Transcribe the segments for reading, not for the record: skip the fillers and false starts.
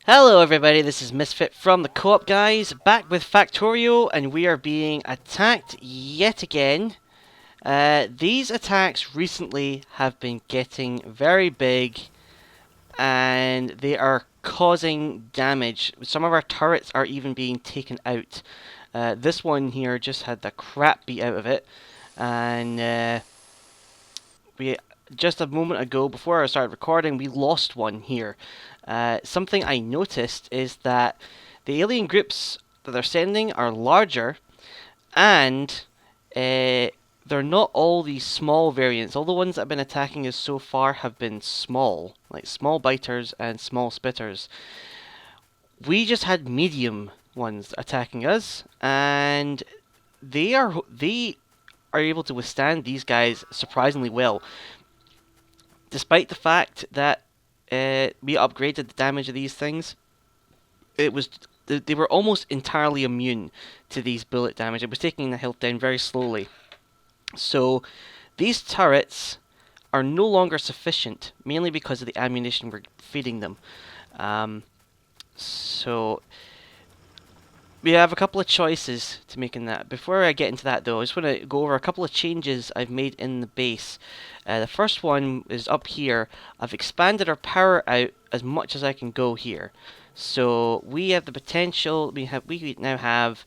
Hello everybody, this is Misfit from the Co-op guys, back with Factorio, and we are being attacked yet again. These attacks recently have been getting very big, and they are causing damage. Some of our turrets are even being taken out. This one here just had the crap beat out of it, and we just a moment ago, before I started recording, we lost one here. Something I noticed is that the alien groups that they're sending are larger, and they're not all these small variants. All the ones that have been attacking us so far have been small, like small biters and small spitters. We just had medium ones attacking us, and they are able to withstand these guys surprisingly well, despite the fact that we upgraded the damage of these things. It was they were almost entirely immune to these bullet damage. It was taking the health down very slowly. So these turrets are no longer sufficient, mainly because of the ammunition we're feeding them. Um, so we have a couple of choices to make in that. Before I get into that though, I just want to go over a couple of changes I've made in the base. The first one is up here. I've expanded our power out as much as I can go here. So we have the potential, we now have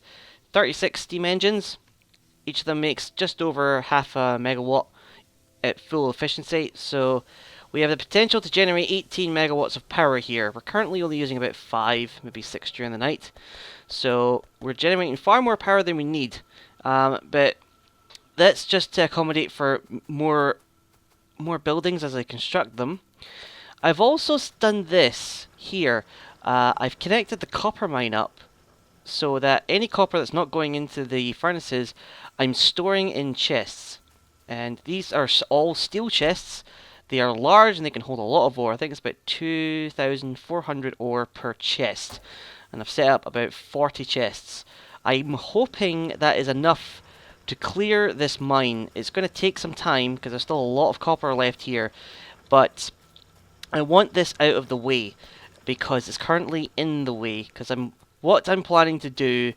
36 steam engines. Each of them makes just over half a megawatt at full efficiency. So we have the potential to generate 18 megawatts of power here. We're currently only using about 5, maybe 6 during the night. So we're generating far more power than we need. But that's just to accommodate for more buildings as I construct them. I've also done this here. I've connected the copper mine up so that any copper that's not going into the furnaces, I'm storing in chests. And these are all steel chests. They are large and they can hold a lot of ore. I think it's about 2,400 ore per chest. And I've set up about 40 chests. I'm hoping that is enough to clear this mine. It's going to take some time because there's still a lot of copper left here. But I want this out of the way because it's currently in the way. Because what I'm planning to do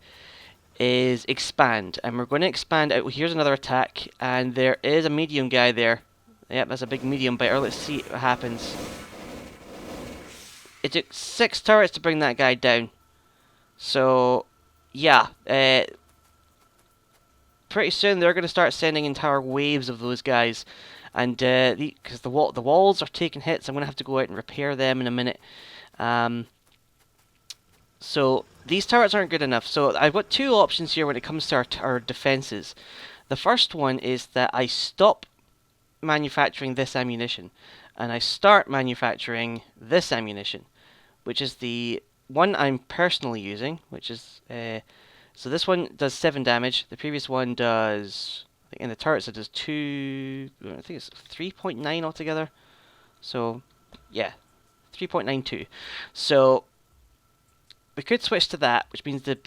is expand, and we're going to expand out. Here's another attack, and there is a medium guy there. Yep, that's a big medium biter. Let's see what happens. It took 6 turrets to bring that guy down. So, yeah, pretty soon they're going to start sending entire waves of those guys, and because the walls are taking hits, I'm going to have to go out and repair them in a minute. So these turrets aren't good enough. So I've got two options here when it comes to our defenses. The first one is that I stop manufacturing this ammunition, and I start manufacturing this ammunition, which is the one I'm personally using, which is so this one does 7 damage. The previous one does, I think in the turrets it does 2, I think it's 3.9 altogether. So yeah, 3.92. So we could switch to that, which means the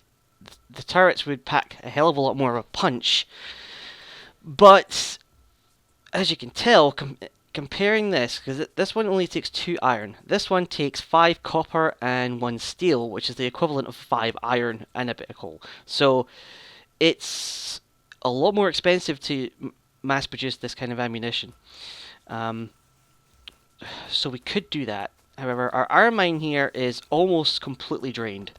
turrets would pack a hell of a lot more of a punch. But as you can tell, comparing this, because this one only takes 2 iron, this one takes 5 copper and 1 steel, which is the equivalent of 5 iron and a bit of coal. So it's a lot more expensive to mass produce this kind of ammunition. So we could do that. However, our iron mine here is almost completely drained.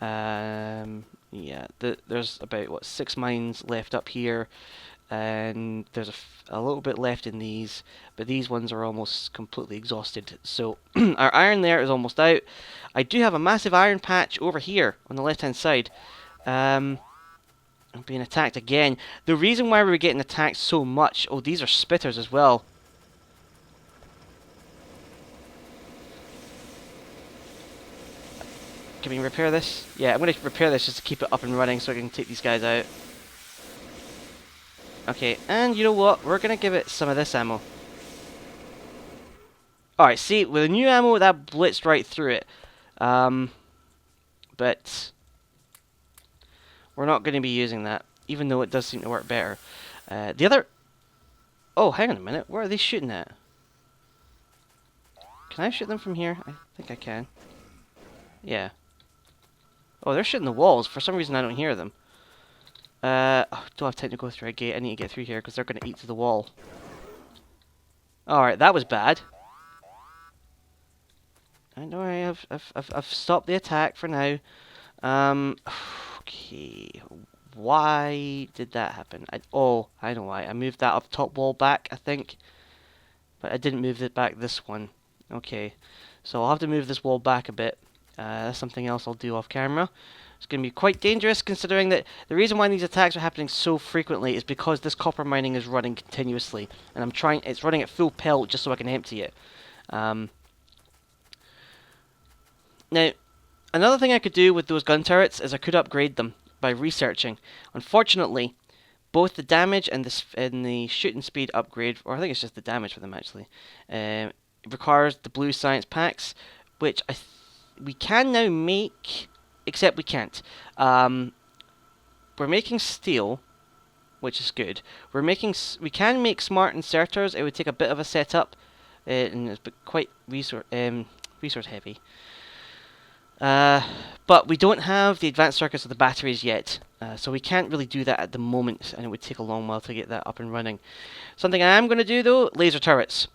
Yeah, there's about 6 mines left up here, and there's a little bit left in these, but these ones are almost completely exhausted. So our iron there is almost out. I do have a massive iron patch over here on the left hand side. I'm being attacked again. The reason why we're getting attacked so much, oh, these are spitters as well. Can we repair this? Yeah, I'm going to repair this just to keep it up and running so I can take these guys out. Okay, and you know what? We're going to give it some of this ammo. Alright, see, with the new ammo, that blitzed right through it. But we're not going to be using that, even though it does seem to work better. The other... Oh, hang on a minute. Where are they shooting at? Can I shoot them from here? I think I can. Yeah. Oh, they're shooting the walls. For some reason, I don't hear them. Don't have time to go through a gate. I need to get through here because they're going to eat to the wall. Alright, that was bad. I know I've stopped the attack for now. Okay. Why did that happen? I know why. I moved that up top wall back, I think. But I didn't move it back this one. Okay. So I'll have to move this wall back a bit. That's something else I'll do off camera. It's going to be quite dangerous considering that the reason why these attacks are happening so frequently is because this copper mining is running continuously. And it's running at full pelt just so I can empty it. Now, another thing I could do with those gun turrets is I could upgrade them by researching. Unfortunately, both the damage and the shooting speed upgrade, or I think it's just the damage for them actually, requires the blue science packs, which we can now make, except we can't. We're making steel, which is good. We can make smart inserters. It would take a bit of a setup, and it's quite resource heavy. But we don't have the advanced circuits of the batteries yet, so we can't really do that at the moment, and it would take a long while to get that up and running. Something I am going to do though, laser turrets.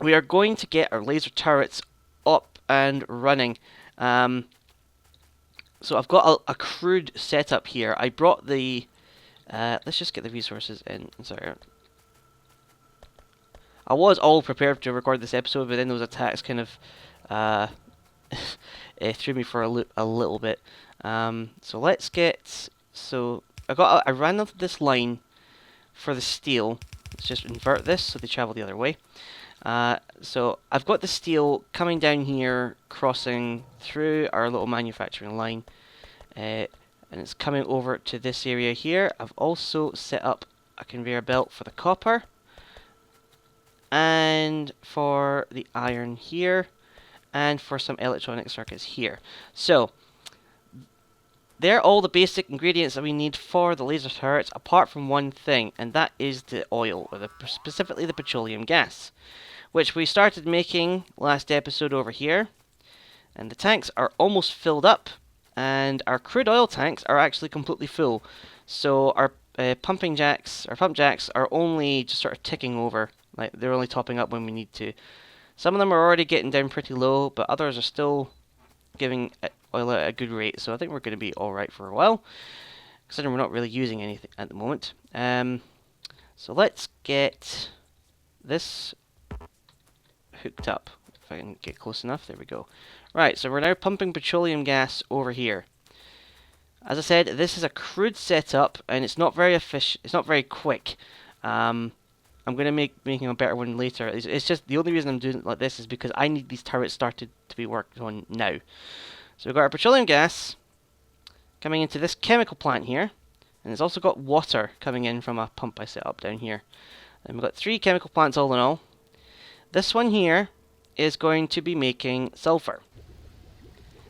We are going to get our laser turrets up and running. So I've got a crude setup here. I brought the... let's just get the resources in. Sorry. I was all prepared to record this episode, but then those attacks kind of... it threw me for a loop a little bit. So let's get... So I ran up this line for the steel. Let's just invert this so they travel the other way. So I've got the steel coming down here, crossing through our little manufacturing line, and it's coming over to this area here. I've also set up a conveyor belt for the copper and for the iron here, and for some electronic circuits here. So they're all the basic ingredients that we need for the laser turrets, apart from one thing, and that is the oil, or specifically the petroleum gas, which we started making last episode over here. And the tanks are almost filled up, and our crude oil tanks are actually completely full. So our pump jacks are only just sort of ticking over, like they're only topping up when we need to. Some of them are already getting down pretty low, but others are still giving oil at a good rate. So I think we're going to be alright for a while, considering we're not really using anything at the moment. So let's get this hooked up. If I can get close enough, there we go. Right, so we're now pumping petroleum gas over here. As I said, this is a crude setup, and it's not very efficient. It's not very quick. I'm going to making a better one later. It's just the only reason I'm doing it like this is because I need these turrets started to be worked on now. So we've got our petroleum gas coming into this chemical plant here, and it's also got water coming in from a pump I set up down here. And we've got 3 chemical plants all in all. This one here is going to be making sulfur.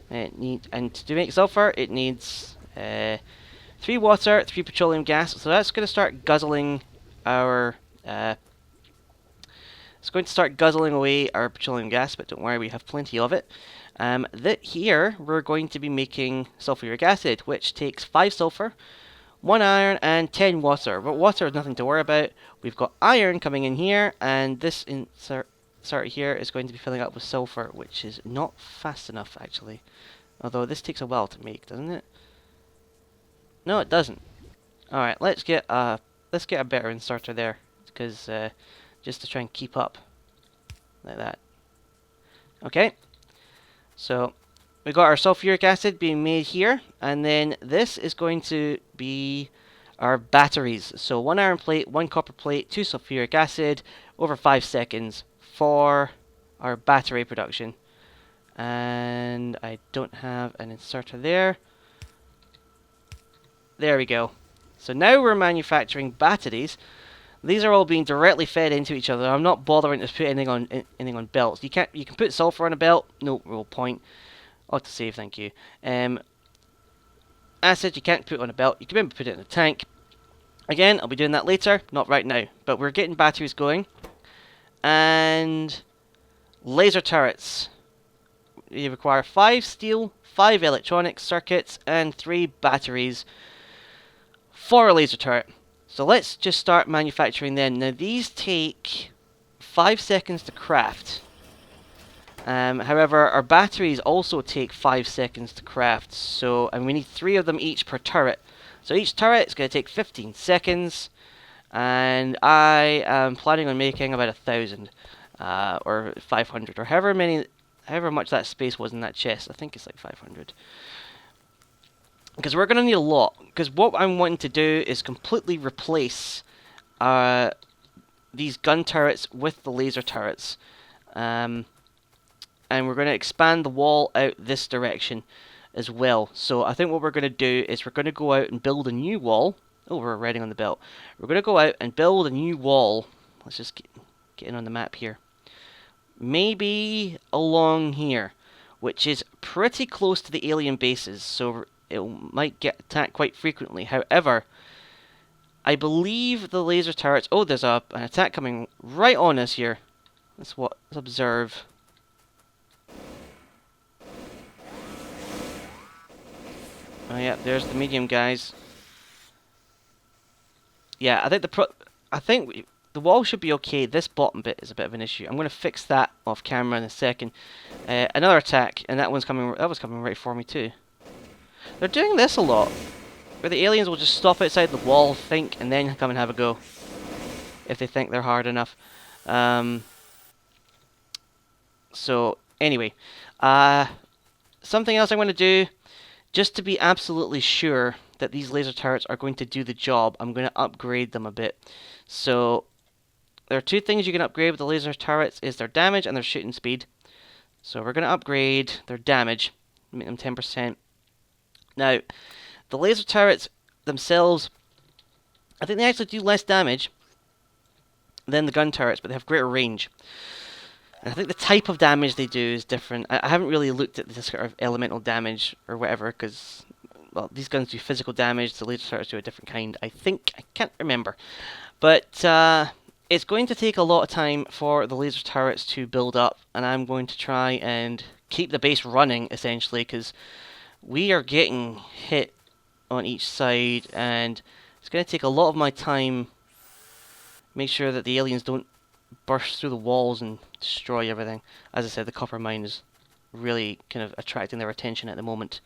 And to make sulfur, it needs 3 water, 3 petroleum gas. So that's going to start guzzling our... it's going to start guzzling away our petroleum gas, but don't worry, we have plenty of it. Here, we're going to be making sulfuric acid, which takes 5 sulfur, 1 iron, and 10 water. But water is nothing to worry about. We've got iron coming in here, and this insert here is going to be filling up with sulfur, which is not fast enough, actually. Although this takes a while to make, doesn't it? No, it doesn't. Alright, let's get a better inserter there, because just to try and keep up like that. Okay, so we got our sulfuric acid being made here, and then this is going to be our batteries. So 1 iron plate, 1 copper plate, 2 sulfuric acid over 5 seconds for our battery production. And I don't have an inserter there. There we go. So now we're manufacturing batteries. These are all being directly fed into each other. I'm not bothering to put anything on belts. You can put sulfur on a belt. No real point. Autosave, thank you. Acid you can't put on a belt. You can maybe put it in a tank. Again, I'll be doing that later, not right now. But we're getting batteries going. And laser turrets. you require 5 steel, 5 electronic circuits, and 3 batteries for a laser turret. So let's just start manufacturing then. Now these take 5 seconds to craft. However, our batteries also take 5 seconds to craft, so and we need 3 of them each per turret. So each turret is going to take 15 seconds, and I am planning on making about 1,000 or 500 or however much that space was in that chest. I think it's like 500. Because we're going to need a lot. Because what I'm wanting to do is completely replace these gun turrets with the laser turrets. And we're going to expand the wall out this direction as well. So I think what we're going to do is we're going to go out and build a new wall. Oh, we're riding on the belt. We're going to go out and build a new wall. Let's just get in on the map here. Maybe along here, which is pretty close to the alien bases, so it might get attacked quite frequently. However, I believe the laser turrets... Oh, there's an attack coming right on us here. Let's observe. Oh yeah, there's the medium guys. Yeah, I think the wall should be okay. This bottom bit is a bit of an issue. I'm going to fix that off camera in a second. Another attack, and that was coming right for me too. They're doing this a lot, where the aliens will just stop outside the wall, think, and then come and have a go if they think they're hard enough. So anyway, something else I'm going to do. Just to be absolutely sure that these laser turrets are going to do the job, I'm going to upgrade them a bit. So, there are 2 things you can upgrade with the laser turrets, is their damage and their shooting speed. So we're going to upgrade their damage, make them 10%. Now, the laser turrets themselves, I think they actually do less damage than the gun turrets, but they have greater range. And I think the type of damage they do is different. I haven't really looked at this sort of elemental damage or whatever, because, well, these guns do physical damage, the laser turrets do a different kind, I think. I can't remember. But it's going to take a lot of time for the laser turrets to build up, and I'm going to try and keep the base running, essentially, because we are getting hit on each side, and it's going to take a lot of my time make sure that the aliens don't burst through the walls and destroy everything. As I said, the copper mine is really kind of attracting their attention at the moment.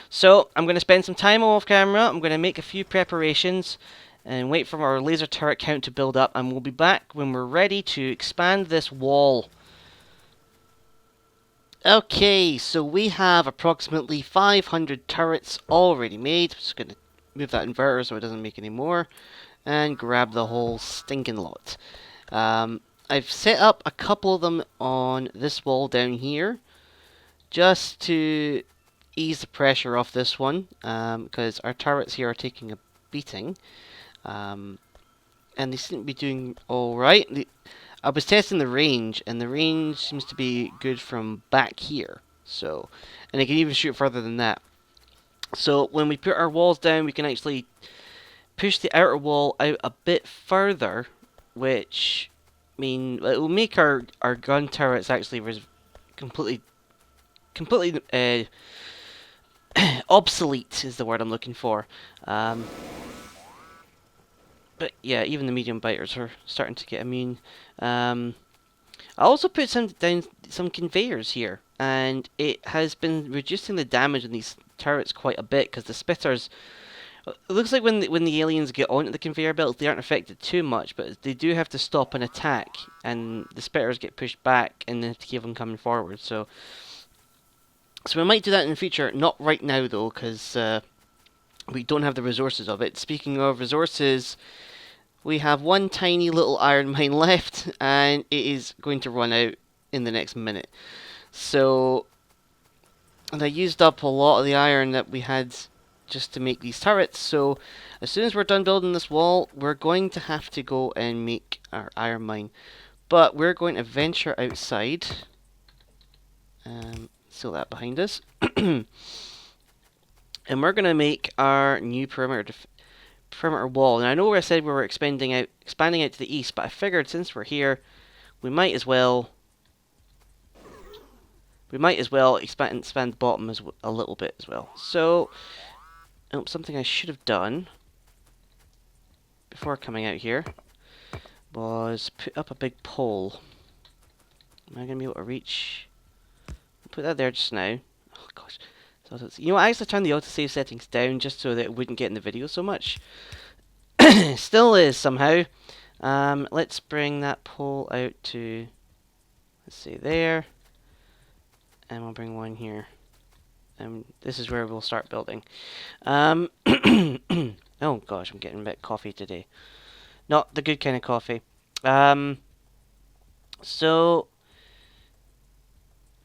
So I'm going to spend some time off camera. I'm going to make a few preparations and wait for our laser turret count to build up, and we'll be back when we're ready to expand this wall. Okay, so we have approximately 500 turrets already made. I'm just going to move that inverter so it doesn't make any more, and grab the whole stinking lot. I've set up a couple of them on this wall down here, just to ease the pressure off this one, because our turrets here are taking a beating, and they seem to be doing alright. I was testing the range, and the range seems to be good from back here, so, and they can even shoot further than that. So when we put our walls down, we can actually push the outer wall out a bit further, which it will make our gun turrets actually completely obsolete is the word I'm looking for. But yeah, even the medium biters are starting to get immune. I also put down some conveyors here, and it has been reducing the damage on these turrets quite a bit, because the spitters... It looks like when the aliens get onto the conveyor belts, they aren't affected too much, but they do have to stop and attack, and the spitters get pushed back, and then have to keep them coming forward. So we might do that in the future. Not right now, though, because we don't have the resources of it. Speaking of resources, we have one tiny little iron mine left, and it is going to run out in the next minute. So, and I used up a lot of the iron that we had just to make these turrets, so as soon as we're done building this wall, we're going to have to go and make our iron mine. But we're going to venture outside, seal that behind us, and we're going to make our new perimeter wall. And I know where I said we were expanding out to the east, but I figured since we're here, we might as well we might as well expand the bottom a little bit as well. So, something I should have done before coming out here was put up a big pole. Am I going to be able to reach? Put that there just now. Oh gosh. You know, I actually turned the autosave settings down just so that it wouldn't get in the video so much. Still is somehow. Let's bring that pole out to, let's see, there. And we'll bring one here. And this is where we'll start building. Oh gosh, I'm getting a bit coffee today. Not the good kind of coffee. So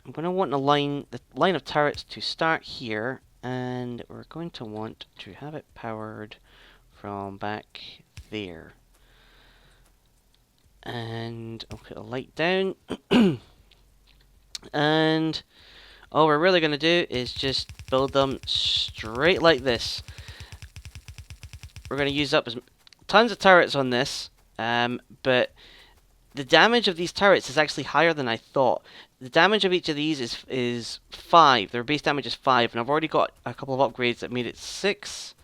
I'm going to want the line of turrets to start here, and we're going to want to have it powered from back there. And I'll put a light down. And all we're really going to do is just build them straight like this. We're going to use up tons of turrets on this, but the damage of these turrets is actually higher than I thought. The damage of each of these is 5. Their base damage is 5, and I've already got a couple of upgrades that made it 6.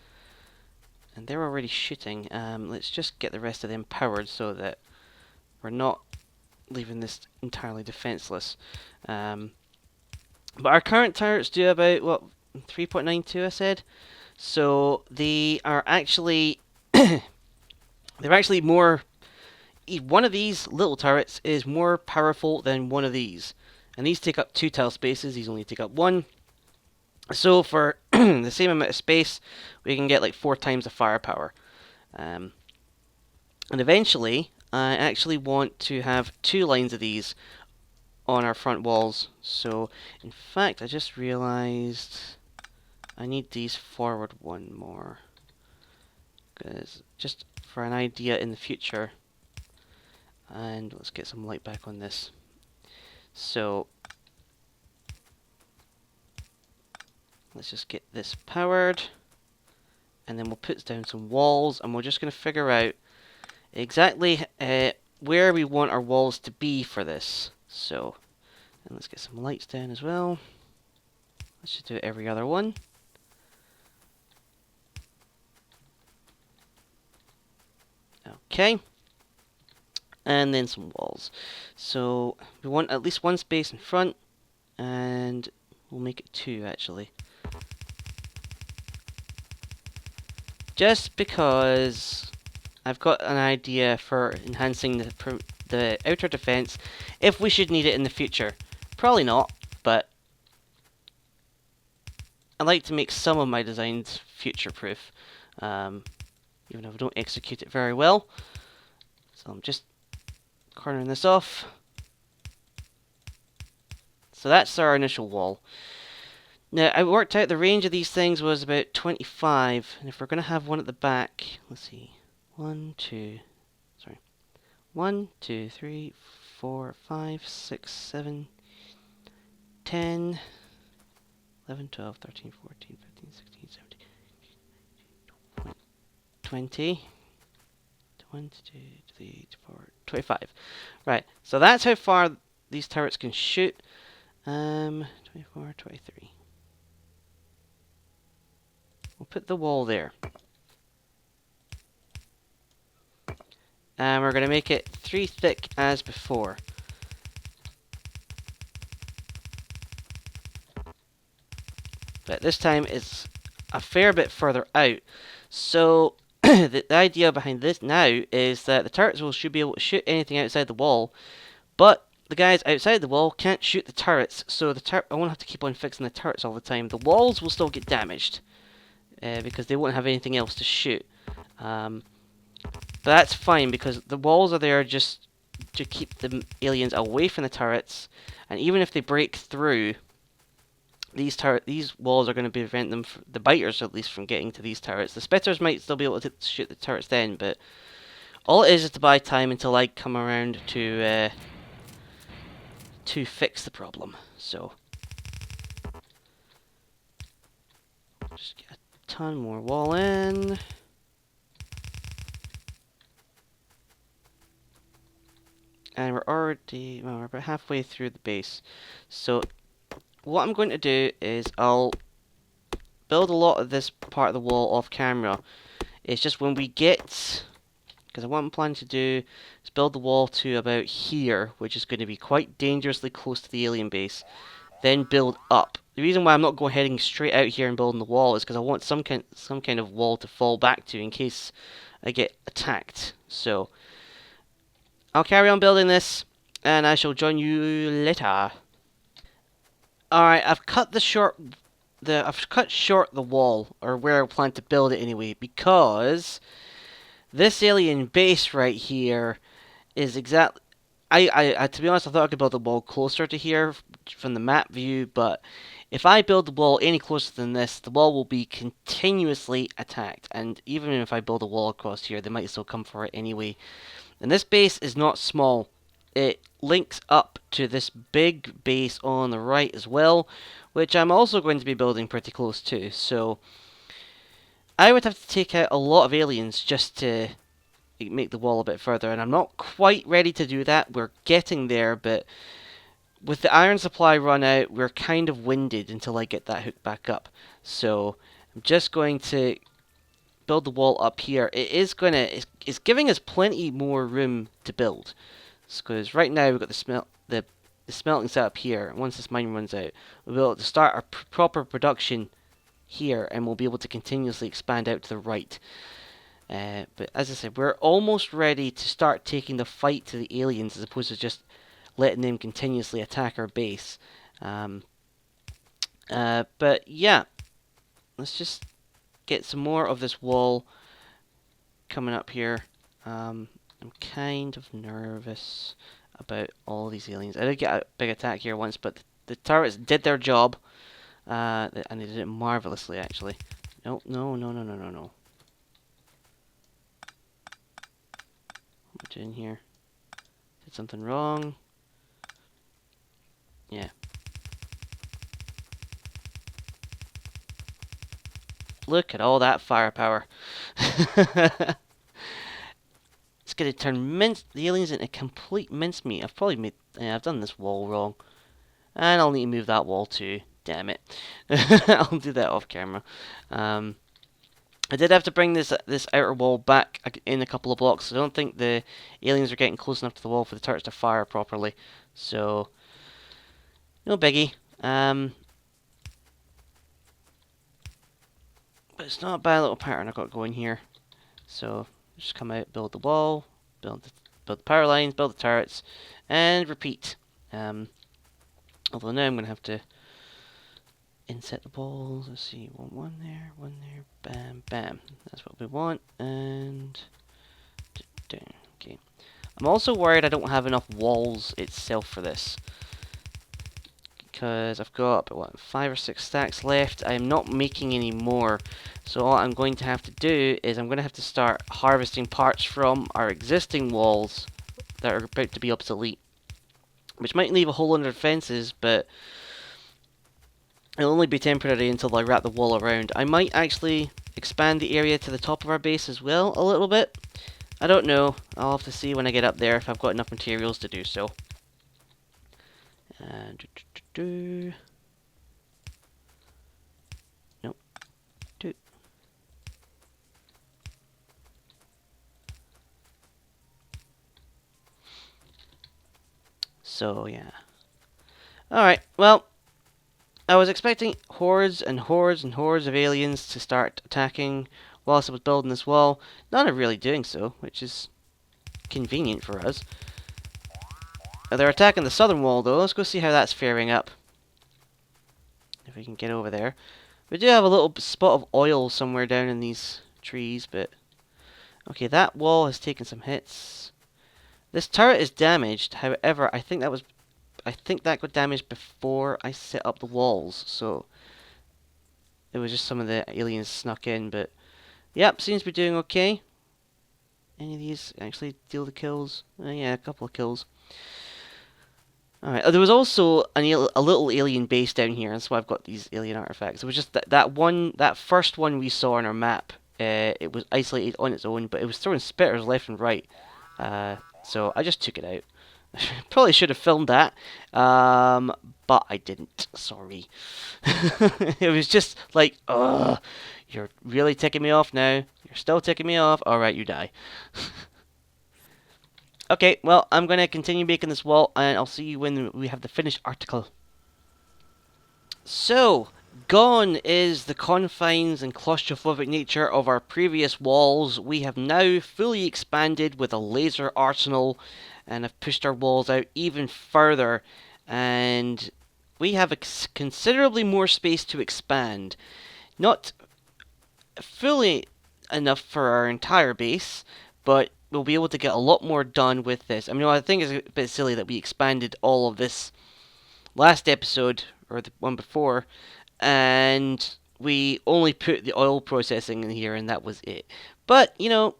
And they're already shooting. Let's just get the rest of them powered so that we're not leaving this entirely defenseless. But our current turrets do about, what, 3.92 I said? So they are actually... they're actually more... One of these little turrets is more powerful than one of these. And these take up 2 tile spaces, these only take up 1. So for the same amount of space, we can get like 4 times the firepower. And eventually, I actually want to have 2 lines of these on our front walls. So, in fact, I just realized I need these forward one more. Because just for an idea in the future. And let's get some light back on this. So, let's just get this powered. And then we'll put down some walls. And we're just going to figure out exactly where we want our walls to be for this. So, and let's get some lights down as well. Let's just do it every other one. Okay. And then some walls. So we want at least 1 space in front, and we'll make it 2 actually. Just because I've got an idea for enhancing the outer defense if we should need it in the future. Probably not, but I like to make some of my designs future-proof, even if I don't execute it very well. So I'm just cornering this off. So that's our initial wall. Now, I worked out the range of these things was about 25, and if we're going to have one at the back, let's see, 1, 2, 3, 4, 5, 6, 7, 10, 11, 12, 13, 14, 15, 16, 17, 20, 22, 23, 24, 25. Right, so that's how far these turrets can shoot. 24, 23. We'll put the wall there. And we're going to make it 3 thick as before. But this time it's a fair bit further out. So the idea behind this now is that the turrets should be able to shoot anything outside the wall, but the guys outside the wall can't shoot the turrets, so I won't have to keep on fixing the turrets all the time. The walls will still get damaged, because they won't have anything else to shoot. But that's fine, because the walls are there just to keep the aliens away from the turrets, and even if they break through, these walls are going to prevent them, the biters at least, from getting to these turrets. The spitters might still be able to shoot the turrets then, but all it is to buy time until I come around to fix the problem. So just get a ton more wall in. And we're about halfway through the base. So what I'm going to do is I'll build a lot of this part of the wall off camera. It's just when we get, because what I'm planning to do is build the wall to about here, which is going to be quite dangerously close to the alien base. Then build up. The reason why I'm not going heading straight out here and building the wall is because I want some kind of wall to fall back to in case I get attacked. So I'll carry on building this, and I shall join you later. Alright, I've cut short the wall, or where I plan to build it anyway, because this alien base right here is exactly. To be honest, I thought I could build the wall closer to here from the map view, but if I build the wall any closer than this, the wall will be continuously attacked, and even if I build a wall across here, they might still come for it anyway. And this base is not small. It links up to this big base on the right as well, which I'm also going to be building pretty close to. So I would have to take out a lot of aliens just to make the wall a bit further, and I'm not quite ready to do that. We're getting there, but with the iron supply run out, we're kind of winded until I get that hook back up. So I'm just going to build the wall up here. It's giving us plenty more room to build. Because right now we've got the smelting set up here. Once this mine runs out, we'll be able to start our proper production here, and we'll be able to continuously expand out to the right. But as I said, we're almost ready to start taking the fight to the aliens as opposed to just letting them continuously attack our base. But yeah, let's just get some more of this wall coming up here. I'm kind of nervous about all these aliens. I did get a big attack here once, but the turrets did their job, and they did it marvelously, actually. No, no, no, no, no, no, no. What am I doing here? Did something wrong? Yeah. Look at all that firepower. It's gonna turn the aliens into complete mincemeat. I've done this wall wrong. And I'll need to move that wall too. Damn it. I'll do that off camera. I did have to bring this outer wall back in a couple of blocks. I don't think the aliens are getting close enough to the wall for the turrets to fire properly. So, no biggie. But it's not a bad little pattern I've got going here. So, just come out, build the wall, build the power lines, build the turrets, and repeat. Although now I'm going to have to inset the balls. Let's see, one there, bam, bam. That's what we want, and down. Okay. I'm also worried I don't have enough walls itself for this, because I've got what 5 or 6 stacks left. I am not making any more, so what I'm going to have to do is I'm going to have to start harvesting parts from our existing walls that are about to be obsolete, which might leave a hole under the fences, but it'll only be temporary until I wrap the wall around. I might actually expand the area to the top of our base as well a little bit. I don't know. I'll have to see when I get up there if I've got enough materials to do so. Nope. So, yeah. Alright, well, I was expecting hordes and hordes and hordes of aliens to start attacking whilst I was building this wall. None are really doing so, which is convenient for us. They're attacking the southern wall, though. Let's go see how that's faring up. If we can get over there. We do have a little spot of oil somewhere down in these trees, but... Okay, that wall has taken some hits. This turret is damaged, however, I think that got damaged before I set up the walls, so... It was just some of the aliens snuck in, but... Yep, seems to be doing okay. Any of these actually deal the kills? Yeah, a couple of kills. Alright, there was also a little alien base down here, that's why I've got these alien artifacts. It was just that first one we saw on our map. It was isolated on its own, but it was throwing spitters left and right. So I just took it Probably should have filmed that, but I didn't. Sorry. It was just like, ugh, you're really ticking me off now. You're still ticking me off. All right, you die. Okay, well, I'm going to continue making this wall, and I'll see you when we have the finished article. So, gone is the confines and claustrophobic nature of our previous walls. We have now fully expanded with a laser arsenal and have pushed our walls out even further. And we have considerably more space to expand. Not fully enough for our entire base, but we'll be able to get a lot more done with this. I mean, I think it's a bit silly that we expanded all of this last episode, or the one before, and we only put the oil processing in here, and that was it. But, you know,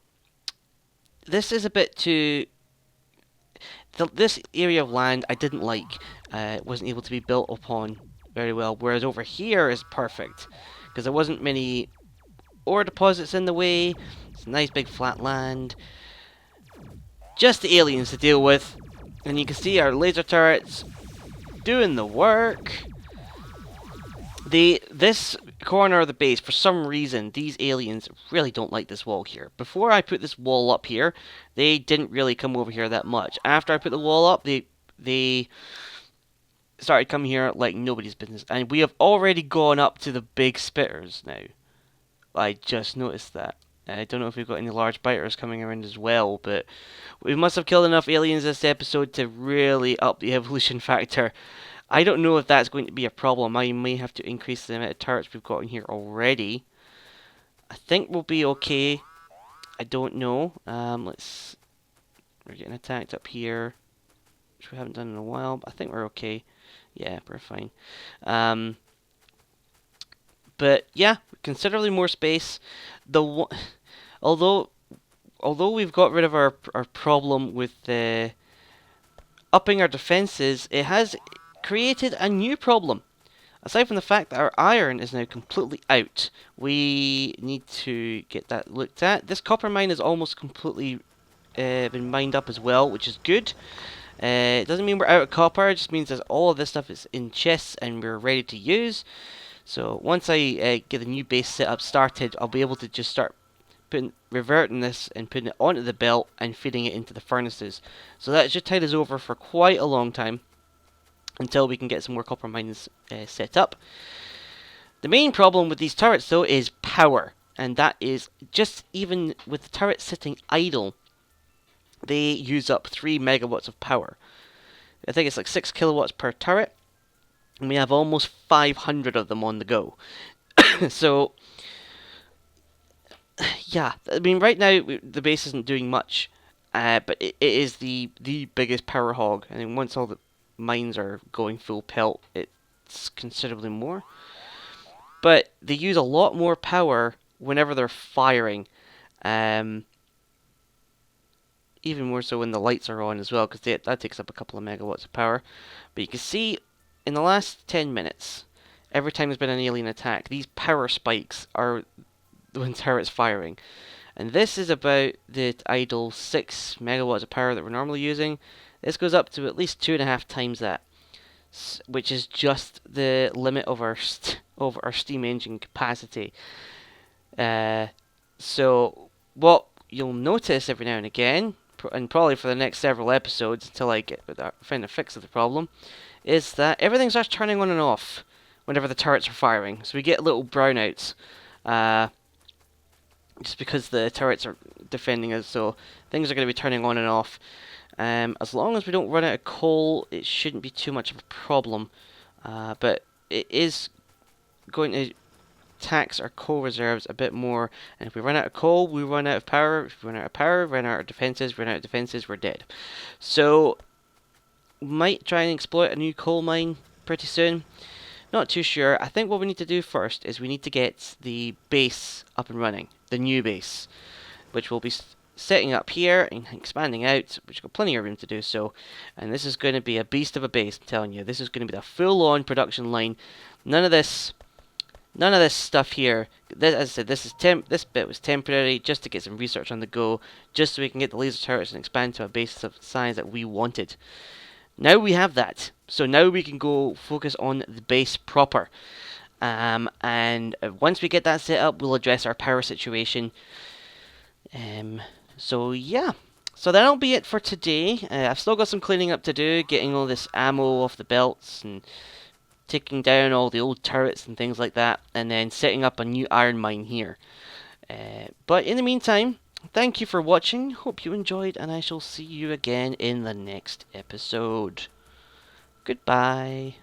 this is a bit too... This area of land I didn't like. It wasn't able to be built upon very well, whereas over here is perfect, because there wasn't many ore deposits in the way. It's a nice big flat land. Just the aliens to deal with. And you can see our laser turrets doing the work. This corner of the base, for some reason, these aliens really don't like this wall here. Before I put this wall up here, they didn't really come over here that much. After I put the wall up, they started coming here like nobody's business. And we have already gone up to the big spitters now. I just noticed that. I don't know if we've got any large biters coming around as well, but we must have killed enough aliens this episode to really up the evolution factor. I don't know if that's going to be a problem. I may have to increase the amount of turrets we've got in here already. I think we'll be okay. I don't know. We're getting attacked up here, which we haven't done in a while, but I think we're okay. Yeah, we're fine. But yeah, considerably more space. Although we've got rid of our problem with upping our defenses, it has created a new problem. Aside from the fact that our iron is now completely out, we need to get that looked at. This copper mine is almost completely been mined up as well, which is good. It doesn't mean we're out of copper, it just means that all of this stuff is in chests and we're ready to use. So once I get the new base setup started, I'll be able to just start reverting this and putting it onto the belt and feeding it into the furnaces. So that should tide us over for quite a long time until we can get some more copper mines set up. The main problem with these turrets though is power, and that is just even with the turrets sitting idle, they use up 3 megawatts of power. I think it's like 6 kilowatts per turret, and we have almost 500 of them on the go. So yeah, I mean right now the base isn't doing much, but it is the biggest power hog, and then once all the mines are going full pelt, it's considerably more. But they use a lot more power whenever they're firing. Even more so when the lights are on as well, because that takes up a couple of megawatts of power. But you can see in the last 10 minutes, every time there's been an alien attack, these power spikes are when turrets firing. And this is about the idle 6 megawatts of power that we're normally using. This goes up to at least 2.5 times that, which is just the limit of our steam engine capacity. So what you'll notice every now and again, and probably for the next several episodes until I find a fix of the problem, is that everything starts turning on and off whenever the turrets are firing. So we get little brownouts, just because the turrets are defending us. So things are going to be turning on and off. As long as we don't run out of coal, it shouldn't be too much of a problem. But it is going to tax our coal reserves a bit more. And if we run out of coal, we run out of power. If we run out of power, we run out of defenses. Run out of defenses, we're dead. So, might try and exploit a new coal mine pretty soon. Not too sure. I think what we need to do first is we need to get the base up and running. The new base, which will be setting up here and expanding out, which got plenty of room to do so. And this is going to be a beast of a base, I'm telling you. This is going to be the full-on production line. None of this None of this stuff here. This, as I said, this bit was temporary, just to get some research on the go, just so we can get the laser turrets and expand to a base of size that we wanted. Now we have that, so now we can go focus on the base proper. And once we get that set up, we'll address our power situation. Um, so yeah. So that'll be it for today. I've still got some cleaning up to do, getting all this ammo off the belts and taking down all the old turrets and things like that, and then setting up a new iron mine here. But in the meantime, thank you for watching. Hope you enjoyed, and I shall see you again in the next episode. Goodbye.